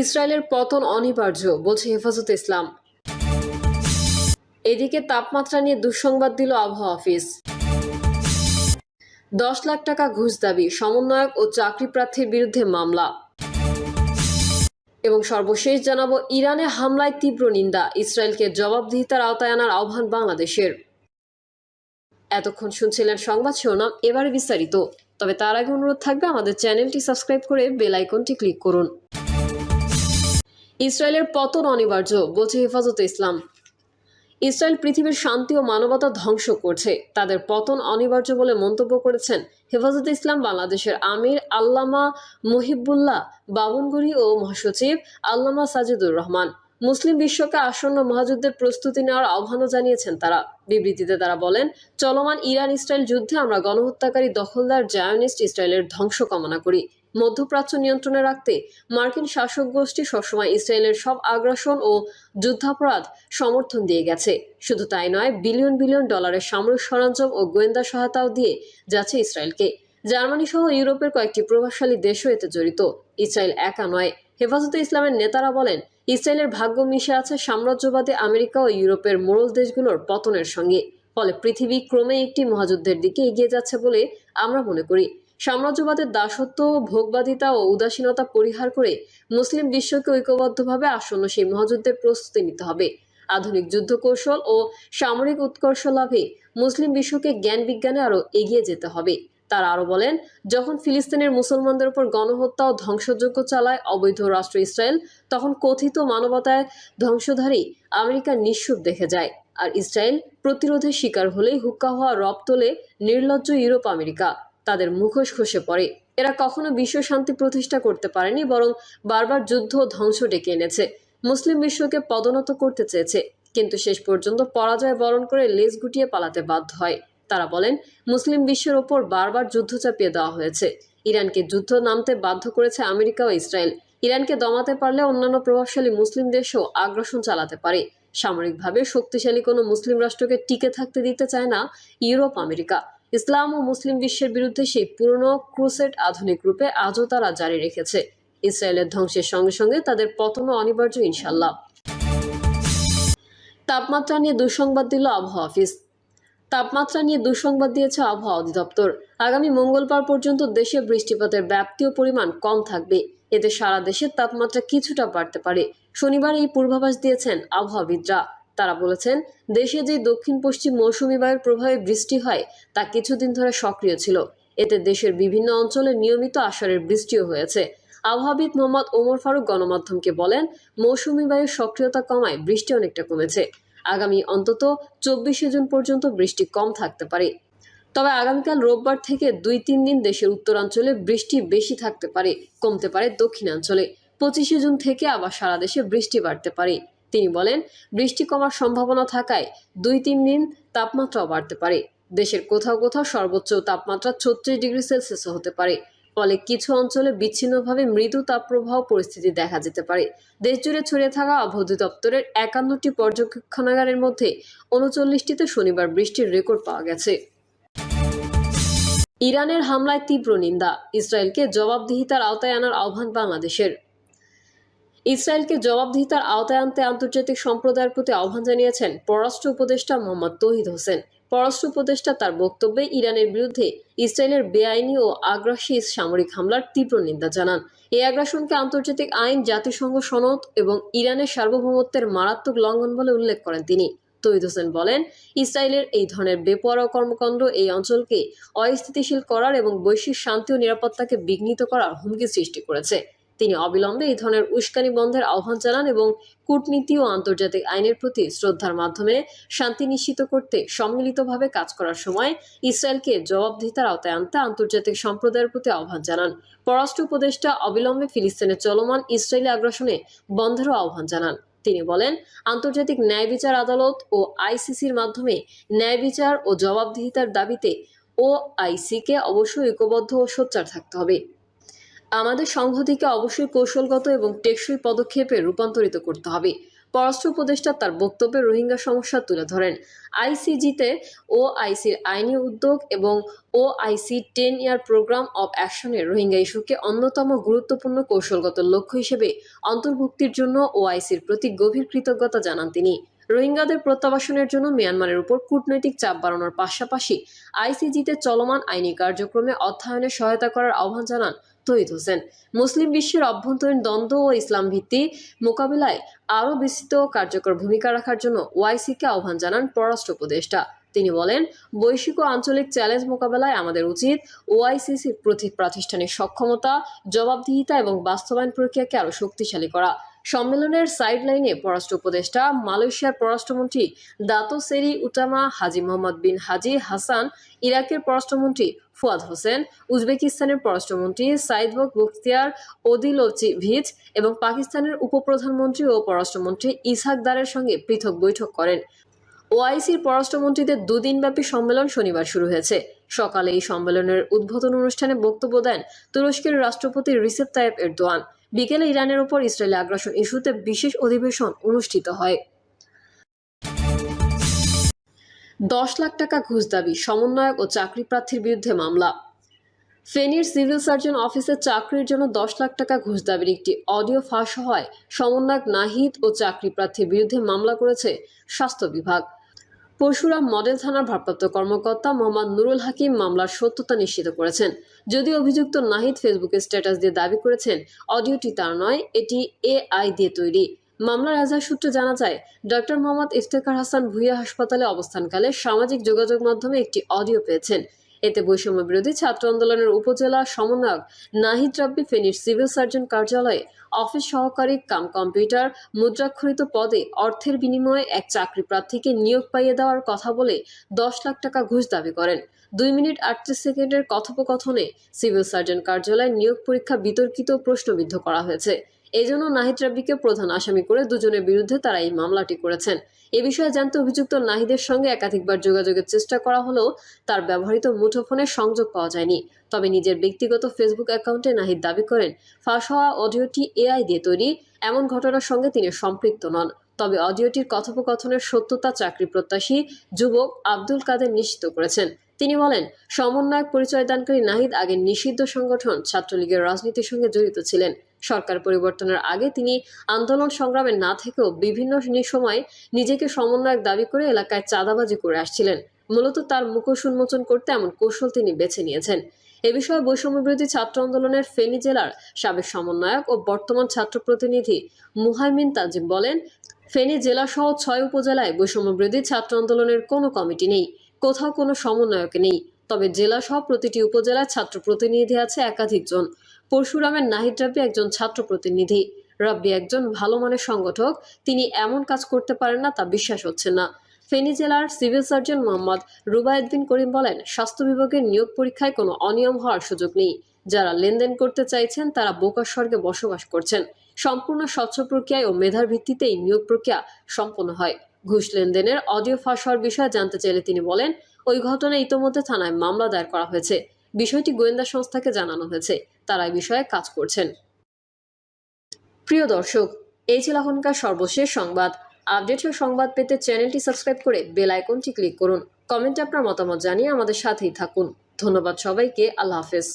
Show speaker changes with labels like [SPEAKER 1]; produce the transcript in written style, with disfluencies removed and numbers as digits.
[SPEAKER 1] ইসরায়েলের পতন অনিবার্য বলছে হেফাজতে ইসলাম। এদিকে তাপমাত্রা নিয়ে দুঃসংবাদ দিল আবহাওয়া অফিস। 10 লাখ টাকা ঘুষ দাবি, সমন্বয়ক ও চাকরি প্রার্থীর বিরুদ্ধে মামলা। এবং সর্বশেষ জানাবো, ইরানে হামলায় তীব্র নিন্দা, ইসরায়েলকে জবাবদিহিতার আওতায় আনার আহ্বান বাংলাদেশের। এতক্ষণ শুনছিলেন সংবাদ শিরোনাম, এবারে বিস্তারিত। তবে তার আগে অনুরোধ থাকবে আমাদের চ্যানেলটি সাবস্ক্রাইব করে বেল আইকনটি ক্লিক করুন। ইসরায়েলের পতন অনিবার্য বলছে হেফাজতে ইসলাম। ইসরায়েল পৃথিবীর শান্তি ও মানবতা ধ্বংস করছে, তাদের পতন অনিবার্য বলে মন্তব্য করেছেন হেফাজতে ইসলাম বাংলাদেশের আমির আল্লামা মুহিবুল্লাহ বাবুনগরী ও মহাসচিব আল্লামা সাজিদুর রহমান। মুসলিম বিশ্বকে আসন্ন মহাযুদ্ধের প্রস্তুতি নেওয়ার আহ্বানও জানিয়েছেন তারা। বিবৃতিতে তারা বলেন, চলমান ইরান ইসরায়েল যুদ্ধে আমরা গণহত্যাকারী দখলদার জায়নিস্ট ইসরায়েলের ধ্বংস কামনা করি। মধ্যপ্রাচ্য নিয়ন্ত্রণে রাখতে মার্কিন শাসক গোষ্ঠী সবসময় ইসরায়েলের সব আগ্রাসন ও যুদ্ধাপরাধ সমর্থন দিয়ে গেছে। শুধু তাই নয়, বিলিয়ন বিলিয়ন ডলারের সামরিক সরঞ্জাম ও গোয়েন্দা সহায়তাও দিয়ে যাচ্ছে ইসরায়েলকে। জার্মানি সহ ইউরোপের কয়েকটি প্রভাবশালী দেশও এতে জড়িত। ইসরায়েল একা নয়। হেফাজতে ইসলামের নেতারা বলেন, ইসরায়েলের ভাগ্য মিশে আছে সাম্রাজ্যবাদী আমেরিকা ও ইউরোপের মোড়ল দেশগুলোর পতনের সঙ্গে। ফলে পৃথিবী ক্রমে একটি মহাযুদ্ধের দিকে এগিয়ে যাচ্ছে বলে আমরা মনে করি। সাম্রাজ্যবাদের দাসত্ব, ভোগবাদিতা ও উদাসীনতা পরিহার করে মুসলিম বিশ্বকে ঐক্যবদ্ধভাবে আসন্ন সেই মহাযুদ্ধের প্রস্তুতি নিতে হবে। আধুনিক যুদ্ধ কৌশল ও সামরিক উৎকর্ষ লাভে মুসলিম বিশ্বকে জ্ঞান বিজ্ঞানে আরও এগিয়ে যেতে হবে। তারা আরও বলেন, যখন ফিলিস্তিনের মুসলমানদের উপর গণহত্যা ও ধ্বংসযজ্ঞ চালায় অবৈধ রাষ্ট্র ইসরায়েল, তখন কথিত মানবতায় ধ্বংসধারী আমেরিকা নিঃস্ব দেখে যায়। আর ইসরায়েল প্রতিরোধের শিকার হলেই হুক্কা হওয়া রব তোলে নির্লজ্জ ইউরোপ আমেরিকা। তাদের মুখোশ খসে পড়ে। এরা কখনো বিশ্ব শান্তি প্রতিষ্ঠা করতে পারেনি, বরং বারবার যুদ্ধ ও ধ্বংস ডেকে এনেছে। মুসলিম বিশ্বকে পদোন্নত করতে চেয়েছে, কিন্তু শেষ পর্যন্ত পরাজয় বরণ করে লেজ গুটিয়ে পালাতে বাধ্য হয়। তারা বলেন, মুসলিম বিশ্বের ওপর বারবার যুদ্ধ চাপিয়ে দেওয়া হয়েছে। ইরানকে যুদ্ধ নামতে বাধ্য করেছে আমেরিকা ও ইসরায়েল। ইরানকে দমাতে পারলে অন্যান্য প্রভাবশালী মুসলিম দেশও আগ্রাসন চালাতে পারে। সামরিকভাবে শক্তিশালী কোনো মুসলিম রাষ্ট্রকে টিকে থাকতে দিতে চায় না ইউরোপ আমেরিকা। ইসলাম ও মুসলিম বিশ্বের বিরুদ্ধে সেই পুরনো ক্রুসেড আধুনিক রূপে আজও তারা জারি রেখেছে। ইসরায়েলের ধ্বংসের সঙ্গে সঙ্গে তাদের পতনও অনিবার্য ইনশাল্লাহ। তাপমাত্রা নিয়ে দুঃসংবাদ দিল আবহাওয়া অফিস। তাপমাত্রা নিয়ে দুঃসংবাদ দিয়েছে আবহাওয়া অধিদপ্তর। আগামী মঙ্গলবার পর্যন্ত দেশে বৃষ্টিপাতের ব্যাপ্তি ও পরিমাণ কম থাকবে। এতে সারা দেশের তাপমাত্রা কিছুটা বাড়তে পারে। শনিবার এই পূর্বাভাস দিয়েছেন আবহাওয়াবিদরা। তারা বলেছেন, দেশে যে দক্ষিণ পশ্চিম মৌসুমী বায়ুর প্রভাবে বৃষ্টি হয় তা কিছুদিন ধরে সক্রিয় ছিল। এতে দেশের বিভিন্ন অঞ্চলে নিয়মিত আষাঢ়ের বৃষ্টিও হয়েছে। আবহাওয়াবিদ মোহাম্মদ ওমর ফারুক গণমাধ্যমকে বলেন, মৌসুমী বায়ুর সক্রিয়তা কমায় বৃষ্টি অনেকটা কমেছে। আগামী অন্তত 24শে জুন পর্যন্ত বৃষ্টি কম থাকতে পারে। তবে আগামীকাল রোববার থেকে 2-3 দিন দেশের উত্তরাঞ্চলে বৃষ্টি বেশি থাকতে পারে, কমতে পারে দক্ষিণাঞ্চলে। 25শে জুন থেকে আবার সারা দেশে বৃষ্টি বাড়তে পারে। তিনি বলেন, বৃষ্টি কমার সম্ভাবনা থাকায় 2-3 দিন তাপমাত্রাও বাড়তে পারে। দেশের কোথাও কোথাও সর্বোচ্চ তাপমাত্রা 36 ডিগ্রি সেলসিয়াসও হতে পারে। ফলে কিছু অঞ্চলে বিচ্ছিন্নভাবে মৃদু তাপপ্রবাহ পরিস্থিতি দেখা যেতে পারে। দেশজুড়ে ছড়িয়ে থাকা আবহাওয়া অধিদপ্তরের 51টি পর্যবেক্ষণাগারের মধ্যে 39টিতে শনিবার বৃষ্টির রেকর্ড পাওয়া গেছে। ইরানের হামলায় তীব্র নিন্দা, ইসরায়েলকে জবাবদিহিতার আওতায় আনার আহ্বান বাংলাদেশের। ইসরায়েলকে জবাবদিহিতার আওতায় আনতে আন্তর্জাতিক সম্প্রদায়ের প্রতি আহ্বান জানিয়েছেন পররাষ্ট্র উপদেষ্টা মোহাম্মদ তৌহিদ হোসেন। পররাষ্ট্র উপদেষ্টা তার বক্তব্যে ইরানের বিরুদ্ধে ইসরায়েলের বেআইনি ও আগ্রাসী সামরিক হামলার তীব্র নিন্দা জানান। এই আগ্রাসনকে আন্তর্জাতিক আইন, জাতিসংঘ সনদ এবং ইরানের সার্বভৌমত্বের মারাত্মক লঙ্ঘন বলে উল্লেখ করেন তিনি। তৌহিদ হোসেন বলেন, ইসরায়েলের এই ধরনের বেপরোয়া কর্মকাণ্ড এই অঞ্চলকে অস্থিতিশীল করার এবং বৈশ্বিক শান্তি ও নিরাপত্তাকে বিঘ্নিত করার হুমকি সৃষ্টি করেছে। তিনি অবিলম্বে এই ধরনের উস্কানি বন্ধের আহ্বান জানান এবং কূটনীতি ও আন্তর্জাতিক আইনের প্রতি শ্রদ্ধার মাধ্যমে শান্তি নিশ্চিত করতে সম্মিলিতভাবে কাজ করার সময় ইসরায়েলকে জবাবদিহিতার আওতায় আনতে আন্তর্জাতিক সম্প্রদায়ের প্রতি আহ্বান জানান। পররাষ্ট্র উপদেষ্টা অবিলম্বে ফিলিস্তিনে চলমান ইসরায়েলি আগ্রাসনে বন্ধেরও আহ্বান জানান। তিনি বলেন, আন্তর্জাতিক ন্যায় বিচার আদালত ও আইসিসির মাধ্যমে ন্যায় বিচার ও জবাবদিহিতার দাবিতে ওআইসিকে অবশ্যই ঐক্যবদ্ধ ও সোচ্চার থাকতে হবে। আমাদের সংহতিকে অবশ্যই কৌশলগত এবং টেকসই পদক্ষেপে রূপান্তরিত করতে হবে। পররাষ্ট্র উপদেষ্টা তার বক্তব্যে রোহিঙ্গা সমস্যা তুলে ধরেন। আইসিজিতে ওআইসির আইনি উদ্যোগ এবং ওআইসি 10-ইয়ার প্রোগ্রাম অব অ্যাকশনের রোহিঙ্গা ইস্যুকে অন্যতম গুরুত্বপূর্ণ কৌশলগত লক্ষ্য হিসেবে অন্তর্ভুক্তির জন্য ওআইসির প্রতি গভীর কৃতজ্ঞতা জানান তিনি। রোহিঙ্গাদের প্রত্যাবাসনের জন্য মিয়ানমারের উপর কূটনৈতিক চাপ বাড়ানোর পাশাপাশি আইসিজিতে চলমান আইনি কার্যক্রমে অর্থায়নে সহায়তা করার আহ্বান জানান তৌহিদ হোসেন। মুসলিম বিশ্বের অভ্যন্তরীণ দ্বন্দ্ব ও ইসলাম ভিত্তি মোকাবিলায় আরও বিস্তৃত কার্যকর ভূমিকা রাখার জন্য ওআইসিকে আহ্বান জানান পররাষ্ট্র উপদেষ্টা। তিনি বলেন, বৈশ্বিক ও আঞ্চলিক চ্যালেঞ্জ মোকাবেলায় আমাদের উচিত ওআইসিসির প্রতি প্রাতিষ্ঠানিক সক্ষমতা, জবাবদিহিতা এবং বাস্তবায়ন প্রক্রিয়াকে আরও শক্তিশালী করা। সম্মেলনের সাইডলাইনে পররাষ্ট্র উপদেষ্টা মালয়েশিয়ার পররাষ্ট্রমন্ত্রী দাতো সেরি উটামা, হাজী মোহাম্মদ বিন হাজী হাসান, ইরাকের পররাষ্ট্রমন্ত্রী ফুয়াদ হোসেন, উজবেকিস্তানের পররাষ্ট্রমন্ত্রী সাইদবক বখতিয়ার ওদিলোভিচ এবং পাকিস্তানের উপপ্রধানমন্ত্রী ও পররাষ্ট্রমন্ত্রী ইসহাক দারের সঙ্গে পৃথক বৈঠক করেন। ওআইসির পররাষ্ট্রমন্ত্রীদের দুদিনব্যাপী সম্মেলন শনিবার শুরু হয়েছে। সকালে এই সম্মেলনের উদ্বোধন অনুষ্ঠানে বক্তব্য দেন তুরস্কের রাষ্ট্রপতি রিসেপ তাইয়েপ এরদোয়ান। বিকেলে ইরানের ওপর ইসরায়েলি আগ্রাসন ইস্যুতে বিশেষ অধিবেশন অনুষ্ঠিত হয়। 10 লাখ টাকা ঘুষ দাবি, সমন্বয়ক ও চাকরি প্রার্থীর বিরুদ্ধে মামলা। ফেনীর সিভিল সার্জন অফিসে চাকরির জন্য 10 লাখ টাকা ঘুষ দাবির একটি অডিও ফাঁস হওয়ায় সমন্বয়ক নাহিদ ও চাকরি প্রার্থীর বিরুদ্ধে মামলা করেছে স্বাস্থ্য বিভাগ। পরশুরাম মডেল থানার ভারপ্রাপ্ত কর্মকর্তা মোহাম্মদ নুরুল হাকিম মামলার সত্যতা নিশ্চিত করেছেন। যদিও অভিযুক্ত নাহিদ ফেসবুকে স্ট্যাটাস দিয়ে দাবি করেছেন অডিওটি তার নয়, এটি এআই দিয়ে তৈরি। মামলার এজাহার সূত্রে জানা যায়, ডক্টর মোহাম্মদ ইফতেখার হাসান ভূঁইয়া হাসপাতালে অবস্থানকালে সামাজিক যোগাযোগ মাধ্যমে একটি অডিও পেয়েছেন। এতে বৈষম্য বিরোধী ছাত্র আন্দোলনের উপজেলা সমন্বয়ক নাহিদ রাব্বি ফেনীর সিভিল সার্জন কার্যালয়ে অফিস সহকারী কম্পিউটার মুদ্রাক্ষরিত পদে অর্থের বিনিময়ে এক চাকরি প্রার্থীকে নিয়োগ পাইয়ে দেওয়ার কথা বলে 10 লাখ টাকা ঘুষ দাবি করেন। 2 মিনিট 38 সেকেন্ডের কথোপকথনে সিভিল সার্জন কার্যালয়ে নিয়োগ পরীক্ষা বিতর্কিত প্রশ্নবিদ্ধ করা হয়েছে। এজন্য নাহিদ রাব্বিকে প্রধান আসামি করে দুজনের বিরুদ্ধে তারা এই মামলাটি করেছেন। এ বিষয়ে জানতে অভিযুক্ত নাহিদের সঙ্গে একাধিকবার যোগাযোগের চেষ্টা করা হলেও তার ব্যবহৃত মুঠোফোনে সংযোগ পাওয়া যায়নি। তবে নিজের ব্যক্তিগত ফেসবুক অ্যাকাউন্টে নাহিদ দাবি করেন, ফাঁস হওয়া অডিওটি এআই দিয়ে তৈরি, এমন ঘটনার সঙ্গে তিনি সম্পৃক্ত নন। তবে অডিওটির কথোপকথনের সত্যতা চাকরি প্রত্যাশী যুবক আব্দুল কাদের নিশ্চিত করেছেন। তিনি বলেন, সমন্বয়ক পরিচয়দানকারী নাহিদ আগে নিষিদ্ধ সংগঠন ছাত্রলীগের রাজনীতির সঙ্গে জড়িত ছিলেন। সরকার পরিবর্তনের আগে তিনি আন্দোলন সংগ্রামে না থেকেও বিভিন্ন সময়ে নিজেকে সমন্বয়ক দাবি করে এলাকায় চাঁদাবাজি করে আসছিলেন। মূলত তার মুখোশ উন্মোচন করতে এমন কৌশল তিনি বেছে নিয়েছেন। এ বিষয়ে বৈষম্যবিরোধী ছাত্র আন্দোলনের ফেনী জেলার সাবেক সমন্বয়ক ও বর্তমান ছাত্র প্রতিনিধি মুহাইমিন তাজিম বলেন, ফেনী জেলাসহ 6 উপজেলায় বৈষম্যবিরোধী ছাত্র আন্দোলনের কোনো কমিটি নেই, কোথাও কোনো সমন্বয়ক নেই। তবে জেলাসহ প্রতিটি উপজেলায় ছাত্র প্রতিনিধি আছে একাধিক জন। পরশুরামের নাহিদ রাব্বি একজন ছাত্র প্রতিনিধি। রাব্বি একজন ভালো মানের সংগঠক, তিনি এমন কাজ করতে পারেন না তা বিশ্বাস হচ্ছে না। ফেনী জেলার সিভিল সার্জন মোহাম্মদ রুবায়েত বিন করিম বলেন, স্বাস্থ্য বিভাগের নিয়োগ পরীক্ষায় কোনো অনিয়ম হওয়ার সুযোগ নেই। যারা লেনদেন করতে চাইছেন তারা বোকার স্বর্গে বসবাস করছেন। সম্পূর্ণ স্বচ্ছ প্রক্রিয়ায় ও মেধার ভিত্তিতেই নিয়োগ প্রক্রিয়া সম্পন্ন হয়। ঘুষ লেনদেনের অডিও ফাঁস হওয়ার বিষয়ে জানতে চাইলে তিনি বলেন, ওই ঘটনায় ইতোমধ্যে থানায় মামলা দায়ের করা হয়েছে। বিষয়টি গোয়েন্দা সংস্থাকে জানানো হয়েছে, তারা এই বিষয়ে কাজ করছেন। প্রিয় দর্শক, এই ছিল এখনকার সর্বশেষ সংবাদ। আপডেট ও সংবাদ পেতে চ্যানেলটি সাবস্ক্রাইব করে বেল আইকনটি ক্লিক করুন। কমেন্টে আপনার মতামত জানিয়ে আমাদের সাথেই থাকুন। ধন্যবাদ সবাইকে। আল্লাহ হাফেজ।